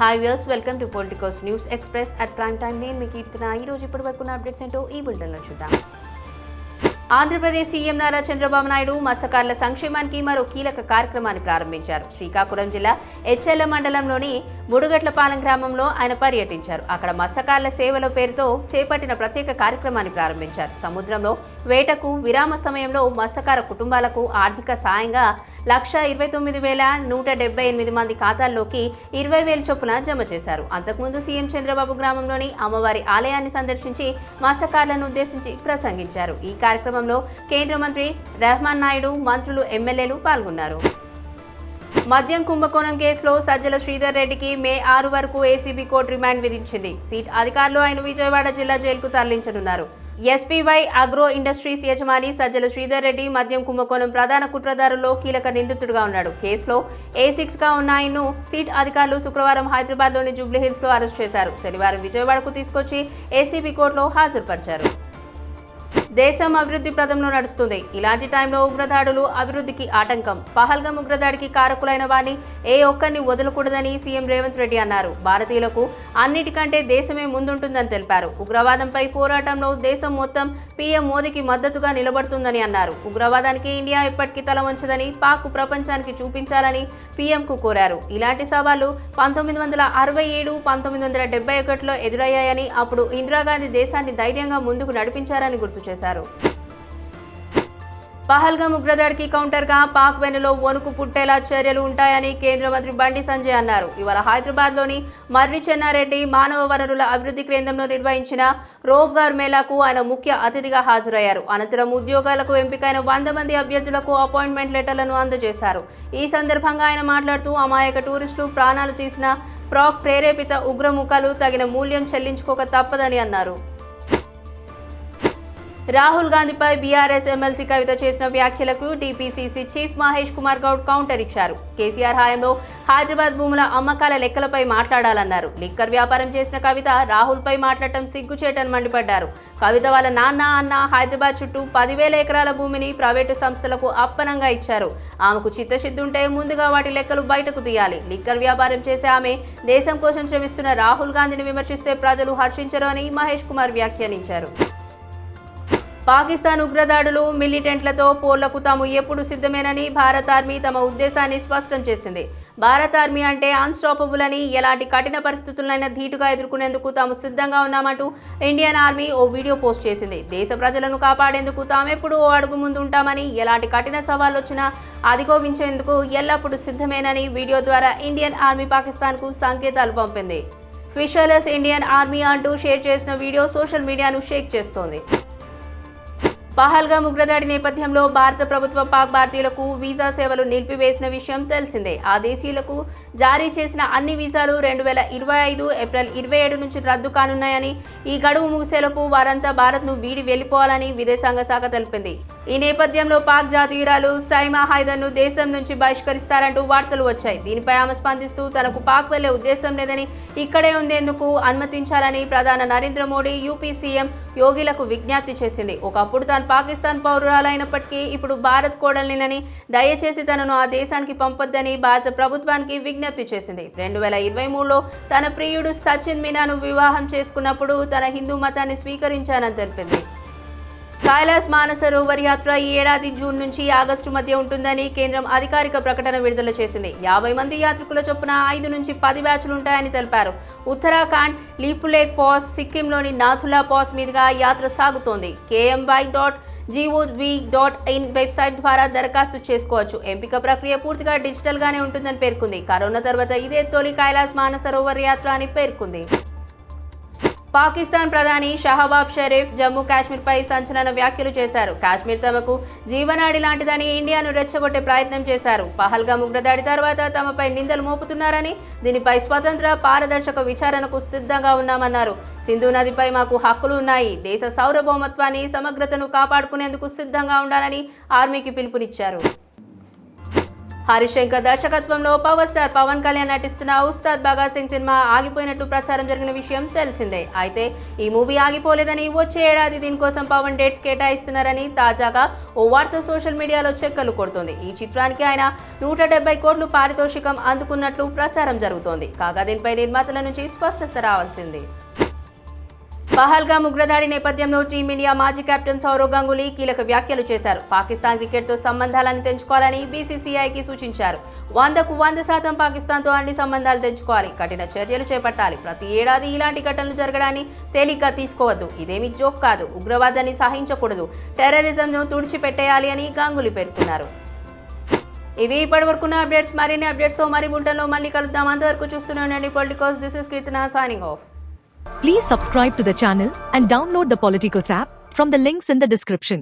Hi viewers, welcome to Politicos news express at prime time. నేను మీకు ఇస్తున్న ఈ రోజు ఇప్పటి వరకు అప్డేట్స్ ఏంటో ఈ బులెటిన్లో చూద్దాం. ఆంధ్రప్రదేశ్ సీఎం నారా చంద్రబాబు నాయుడు మత్స్యకారుల సంక్షేమానికి మరో కీలక కార్యక్రమాన్ని ప్రారంభించారు. శ్రీకాకుళం జిల్లా హెచ్ఎల్ మండలంలోని బుడుగట్లపాలెం గ్రామంలో ఆయన పర్యటించారు. అక్కడ మత్స్యకారుల సేవల పేరుతో చేపట్టిన ప్రత్యేక కార్యక్రమాన్ని ప్రారంభించారు. సముద్రంలో వేటకు విరామ సమయంలో మత్స్యకార కుటుంబాలకు ఆర్థిక సాయంగా 1,29,178 మంది ఖాతాల్లోకి 20,000 చొప్పున జమ చేశారు. అంతకుముందు సీఎం చంద్రబాబు గ్రామంలోని అమ్మవారి ఆలయాన్ని సందర్శించి మత్స్యకారులను ఉద్దేశించి ప్రసంగించారు. ఈ కార్యక్రమంలో కేంద్ర మంత్రి రెహమాన్ నాయుడు, మంత్రులు, ఎమ్మెల్యేలు పాల్గొన్నారు. మద్యం కుంభకోణం కేసులో సజ్జల శ్రీధర్ రెడ్డికి మే 6 వరకు ఏసీబీ కోర్టు రిమాండ్ విధించింది. సీట్ అధికారులు ఆయన విజయవాడ జిల్లా జైలుకు తరలించనున్నారు. ఎస్పీవై అగ్రో ఇండస్ట్రీస్ యజమాని సజ్జల శ్రీధర్ రెడ్డి మద్యం కుంభకోణం ప్రధాన కుట్రదారుల్లో కీలక నిందితుడిగా ఉన్నాడు. కేసులో A6గా ఉన్న ఆయన్ను సీట్ అధికారులు శుక్రవారం హైదరాబాద్లోని జూబ్లీహిల్స్లో అరెస్ట్ చేశారు. శనివారం విజయవాడకు తీసుకొచ్చి ఏసీబీ కోర్టులో హాజరుపరిచారు. దేశం అభివృద్ధి పథంలో నడుస్తుంది. ఇలాంటి టైంలో ఉగ్రదాడులు అభివృద్ధికి ఆటంకం. పహల్గామ్ ఉగ్రదాడికి కారకులైన వారిని ఏ ఒక్కరిని వదలకూడదని సీఎం రేవంత్ రెడ్డి అన్నారు. భారతీయులకు అన్నిటికంటే దేశమే ముందుంటుందని తెలిపారు. ఉగ్రవాదంపై పోరాటంలో దేశం మొత్తం పీఎం మోదీకి మద్దతుగా నిలబడుతుందని అన్నారు. ఉగ్రవాదానికి ఇండియా ఎప్పటికీ తల వంచదని పాక్ ప్రపంచానికి చూపించాలని పీఎంకు కోరారు. ఇలాంటి సవాళ్లు 1967, 1971లో ఎదురయ్యాయని, అప్పుడు ఇందిరాగాంధీ దేశాన్ని ధైర్యంగా ముందుకు నడిపించారని గుర్తు చేశారు. పహల్గామ్ ఉగ్రదాడికి కౌంటర్గా పాక్ వెన్నులో వణుకు పుట్టేలా చర్యలు ఉంటాయని కేంద్ర మంత్రి బండి సంజయ్ అన్నారు. ఇవాళ హైదరాబాద్లోని మర్రి చెన్నారెడ్డి మానవ వనరుల అభివృద్ధి కేంద్రంలో నిర్వహించిన రోజ్గార్ మేళాకు ఆయన ముఖ్య అతిథిగా హాజరయ్యారు. అనంతరం ఉద్యోగాలకు ఎంపికైన 100 మంది అభ్యర్థులకు అపాయింట్మెంట్ లెటర్లను అందజేశారు. ఈ సందర్భంగా ఆయన మాట్లాడుతూ అమాయక టూరిస్టులు ప్రాణాలు తీసిన పాక్ ప్రేరేపిత ఉగ్రముఖాలు తగిన మూల్యం చెల్లించుకోక తప్పదని అన్నారు. రాహుల్ గాంధీపై బీఆర్ఎస్ ఎమ్మెల్సీ కవిత చేసిన వ్యాఖ్యలకు TPCC chief Mahesh Kumar Goud counter ఇచ్చారు. కేసీఆర్ హయాంలో హైదరాబాద్ భూముల అమ్మకాల లెక్కలపై మాట్లాడాలన్నారు. లిక్కర్ వ్యాపారం చేసిన కవిత రాహుల్పై మాట్లాడటం సిగ్గుచేటని మండిపడ్డారు. కవిత వాళ్ళ నాన్న, అన్న హైదరాబాద్ చుట్టూ 10,000 ఎకరాల భూమిని ప్రైవేటు సంస్థలకు అప్పనంగా ఇచ్చారు. ఆమెకు చిత్తశుద్ధి ఉంటే ముందుగా వాటి లెక్కలు బయటకు తీయాలి. లిక్కర్ వ్యాపారం చేసే ఆమె దేశం కోసం శ్రమిస్తున్న రాహుల్ గాంధీని విమర్శిస్తే ప్రజలు హర్షించరు అని మహేష్ కుమార్ వ్యాఖ్యానించారు. పాకిస్తాన్ ఉగ్రదాడులు, మిలిటెంట్లతో పోర్లకు తాము ఎప్పుడు సిద్ధమేనని భారత ఆర్మీ తమ ఉద్దేశాన్ని స్పష్టం చేసింది. భారత ఆర్మీ అంటే అన్స్టాపబుల్ అని, ఎలాంటి కఠిన పరిస్థితులైనా ధీటుగా ఎదుర్కొనేందుకు తాము సిద్ధంగా ఉన్నామంటూ ఇండియన్ ఆర్మీ ఓ వీడియో పోస్ట్ చేసింది. దేశ ప్రజలను కాపాడేందుకు తామెప్పుడు ఓ అడుగు ముందు ఉంటామని, ఎలాంటి కఠిన సవాళ్లు వచ్చినా అధిగమించేందుకు ఎల్లప్పుడూ సిద్ధమేనని వీడియో ద్వారా ఇండియన్ ఆర్మీ పాకిస్తాన్కు సంకేతాలు పంపింది. ఫిషర్లెస్ ఇండియన్ ఆర్మీ అంటూ షేర్ చేసిన వీడియో సోషల్ మీడియాను షేక్ చేస్తోంది. పహల్గామ్ ఉగ్రదాడి నేపథ్యంలో భారత ప్రభుత్వం పాక్ భారతీయులకు వీసా సేవలు నిలిపివేసిన విషయం తెలిసిందే. ఆ దేశీయులకు జారీ చేసిన అన్ని వీసాలు 2025 ఏప్రిల్ 27 నుంచి రద్దు కానున్నాయని, ఈ గడువు ముగిసేలోపు వారంతా భారత్ను వీడి వెళ్లిపోవాలని విదేశాంగ శాఖ తెలిపింది. ఈ నేపథ్యంలో పాక్ జాతీయురాలు సైమా హైదర్ను దేశం నుంచి బహిష్కరిస్తారంటూ వార్తలు వచ్చాయి. దీనిపై ఆమె స్పందిస్తూ తనకు పాక్ వెళ్లే ఉద్దేశం లేదని, ఇక్కడే ఉండేందుకు అనుమతించాలని ప్రధాని నరేంద్ర మోడీ యూపీ సీఎం యోగిలకు విజ్ఞప్తి చేసింది. ఒకప్పుడు తాను పాకిస్తాన్ పౌరురాలైనప్పటికీ ఇప్పుడు భారత్ కోడలినని, దయచేసి తనను ఆ దేశానికి పంపొద్దని భారత ప్రభుత్వానికి విజ్ఞప్తి చేసింది. 2023లో తన ప్రియుడు సచిన్ మీనాను వివాహం చేసుకున్నప్పుడు తన హిందూ మతాన్ని స్వీకరించానని తెలిపింది. కైలాస్ మానసరోవర్ యాత్ర ఈ ఏడాది జూన్ నుంచి ఆగస్టు మధ్య ఉంటుందని కేంద్రం అధికారిక ప్రకటన విడుదల చేసింది. 50 మంది యాత్రికుల చొప్పున 5 నుంచి 10 బ్యాచ్లుంటాయని తెలిపారు. ఉత్తరాఖండ్ లీపులేక్ పాస్, సిక్కింలోని నాథులా పాస్ మీదుగా యాత్ర సాగుతోంది. KMY.gov.in వెబ్సైట్ ద్వారా దరఖాస్తు చేసుకోవచ్చు. ఎంపిక ప్రక్రియ పూర్తిగా డిజిటల్గానే ఉంటుందని పేర్కొంది. కరోనా తర్వాత ఇదే తొలి కైలాస్ మానసరోవర్ యాత్ర అని పేర్కొంది. పాకిస్తాన్ ప్రధాని షహబాజ్ షరీఫ్ జమ్మూ కాశ్మీర్పై సంచలన వ్యాఖ్యలు చేశారు. కాశ్మీర్ తమకు జీవనాడి లాంటిదని ఇండియాను రెచ్చగొట్టే ప్రయత్నం చేశారు. పహల్గామ్ ఉగ్రదాడి తర్వాత తమపై నిందలు మోపుతున్నారని, దీనిపై స్వతంత్ర పారదర్శక విచారణకు సిద్ధంగా ఉన్నామన్నారు. సింధు నదిపై మాకు హక్కులు ఉన్నాయి. దేశ సార్వభౌమత్వాన్ని, సమగ్రతను కాపాడుకునేందుకు సిద్ధంగా ఉండాలని ఆర్మీకి పిలుపునిచ్చారు. హరిశంకర్ దర్శకత్వంలో పవర్ స్టార్ పవన్ కళ్యాణ్ నటిస్తున్న ఉస్తాద్ భగత్ సింగ్ సినిమా ఆగిపోయినట్టు ప్రచారం జరిగిన విషయం తెలిసిందే. అయితే ఈ మూవీ ఆగిపోలేదని వచ్చే ఏడాది దీనికోసం పవన్ డేట్స్ కేటాయిస్తున్నారని తాజాగా ఓ వార్త సోషల్ మీడియాలో చెక్కలు కొడుతోంది. ఈ చిత్రానికి ఆయన 170 కోట్లు పారితోషికం అందుకున్నట్లు ప్రచారం జరుగుతోంది. కాగా దీనిపై నిర్మాతల నుంచి స్పష్టత రావాల్సింది. పహల్గామ్ ఉగ్రదాడి నేపథ్యంలో టీమిండియా మాజీ కెప్టెన్ సౌరవ్ గంగూలీ కీలక వ్యాఖ్యలు చేశారు. పాకిస్తాన్ క్రికెట్తో సంబంధాలను తెంచుకోవాలని బీసీసీఐకి సూచించారు. 100% పాకిస్తాన్తో అన్ని సంబంధాలు తెంచుకోవాలి, కఠిన చర్యలు చేపట్టాలి. ప్రతి ఏడాది ఇలాంటి ఘటనలు జరగడాన్ని తేలిగ్గా తీసుకోవద్దు. ఇదేమీ జోక్ కాదు. ఉగ్రవాదాన్ని సహించకూడదు. టెర్రరిజంను తుడిచిపెట్టేయాలి అని గంగూలీ పేర్కొన్నారు. ఇవి ఇప్పటివరకున్న అప్డేట్స్. మరిన్ని అప్డేట్స్తో మరి బులెటిన్లో మళ్ళీ కలుద్దాం. అంతవరకు చూస్తూనే ఉండండి Politicos. This is Keerthana signing off. Please subscribe to the channel and download the Politicos app from the links in the description.